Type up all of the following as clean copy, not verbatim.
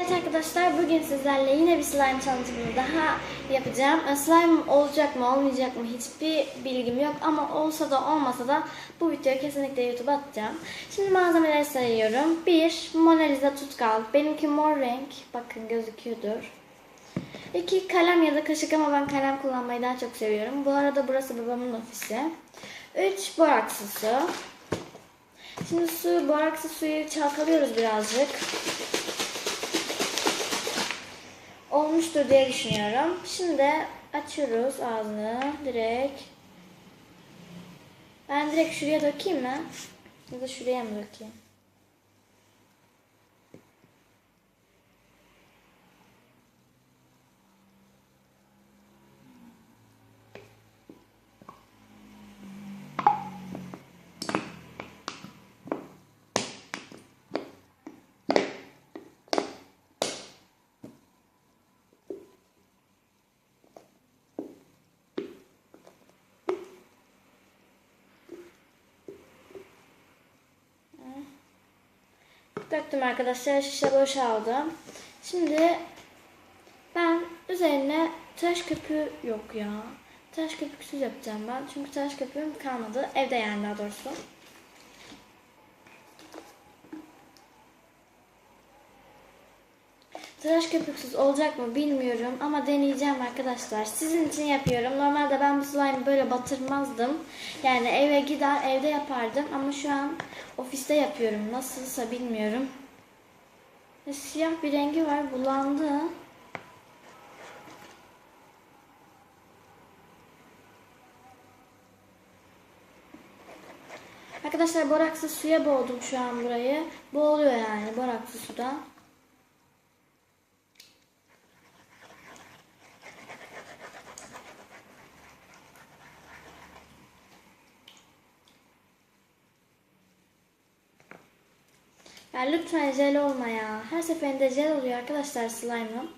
Evet arkadaşlar, bugün sizlerle yine bir slime challenge'ını daha yapacağım. Slime olacak mı olmayacak mı hiçbir bilgim yok ama olsa da olmasa da bu videoyu kesinlikle YouTube'a atacağım. Şimdi malzemeleri sayıyorum. 1. Mona Lisa tutkal. Benimki mor renk. Bakın gözüküyordur. 2. Kalem ya da kaşık ama ben kalem kullanmayı daha çok seviyorum. Bu arada burası babamın ofisi. 3. Borakslı su. Şimdi borakslı suyu çalkalıyoruz birazcık. Olmuştur diye düşünüyorum. Şimdi açıyoruz ağzını direkt. Ben direkt şuraya dökeyim mi? Ya da şuraya mı dökeyim? Döktüm arkadaşlar. Şişe boşaldı. Şimdi ben üzerine tıraş köpüğü yok ya. Tıraş köpüksüz yapacağım ben. Çünkü tıraş köpüğüm kalmadı. Evde yani daha doğrusu. Tıraş köpüksüz olacak mı bilmiyorum ama deneyeceğim arkadaşlar. Sizin için yapıyorum. Normalde ben bu slime'ı böyle batırmazdım. Yani eve gider evde yapardım ama şu an ofiste yapıyorum. Nasılsa bilmiyorum. Siyah bir rengi var, bulandı. Arkadaşlar boraksız suya boğdum şu an burayı. Boğuluyor yani boraksız suda. Ya lütfen jel olma ya. Her seferinde jel oluyor arkadaşlar slime'ım.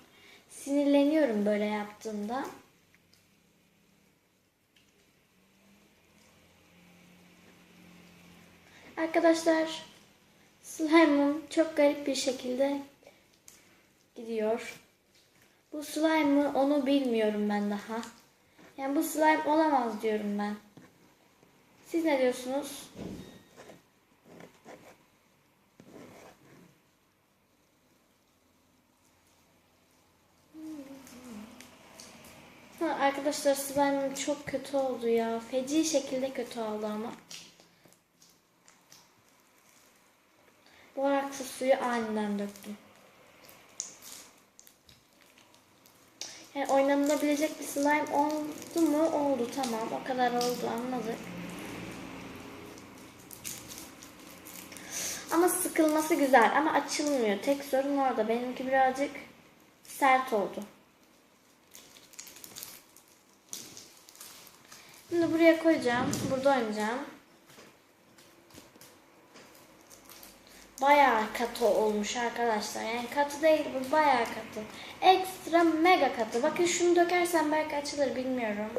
Sinirleniyorum böyle yaptığımda. Arkadaşlar slime'ım çok garip bir şekilde gidiyor. Bu slime mı onu bilmiyorum ben daha. Yani bu slime olamaz diyorum ben. Siz ne diyorsunuz? Arkadaşlar slime'ım çok kötü oldu ya. Feci şekilde kötü oldu ama. Boraksız suyu aniden döktüm. Yani oynanabilecek bir slime oldu mu? Oldu, tamam. O kadar oldu, anladık. Ama sıkılması güzel ama açılmıyor. Tek sorun orada. Benimki birazcık sert oldu. Şimdi buraya koyacağım. Burada oynayacağım. Bayağı katı olmuş arkadaşlar. Yani katı değil bu, bayağı katı. Ekstra mega katı. Bakın şunu dökersem belki açılır, bilmiyorum.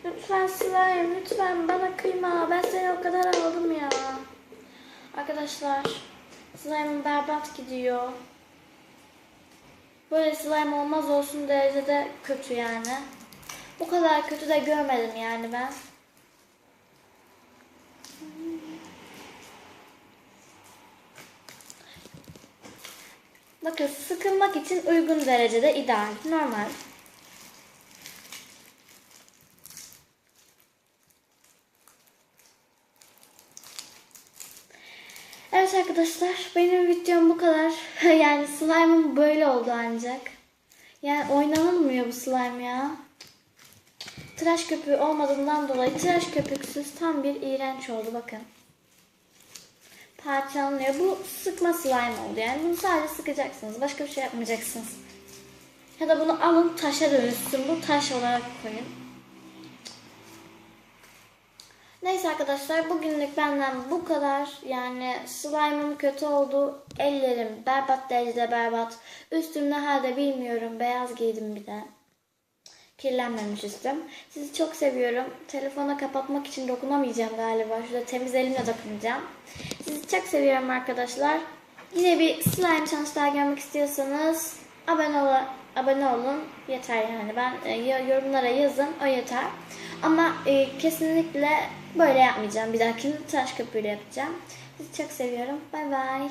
Lütfen slime, lütfen bana kıyma. Ben seni o kadar aldım ya. Arkadaşlar slime'ım berbat gidiyor. Böyle slime olmaz olsun derecede kötü yani. Bu kadar kötü de görmedim yani ben. Bakın sıkılmak için uygun derecede ideal. Normal. Evet arkadaşlar, benim videom bu kadar. Yani slime'ım böyle oldu ancak. Yani oynanılmıyor bu slime ya. Tıraş köpüğü olmadığından dolayı tıraş köpüksüz tam bir iğrenç oldu, bakın. Parçalanıyor. Bu sıkma slime oldu yani. Bunu sadece sıkacaksınız. Başka bir şey yapmayacaksınız. Ya da bunu alın taşa dönüşsün. Bu taş olarak koyun. Neyse arkadaşlar, bugünlük benden bu kadar. Yani slime'ım kötü oldu. Ellerim berbat derecede berbat. Üstüm ne halde bilmiyorum. Beyaz giydim bir de. Kirlenmemiş üstüm. Sizi çok seviyorum. Telefona kapatmak için dokunamayacağım galiba. Şurada temiz elimle dokunacağım. Sizi çok seviyorum arkadaşlar. Yine bir slime challenge daha görmek istiyorsanız abone olun. Yeter yani. Yorumlara yazın. O yeter. Ama kesinlikle böyle yapmayacağım. Bir dahakini tıraş köpüğüyle yapacağım. Sizi çok seviyorum. Bay bay.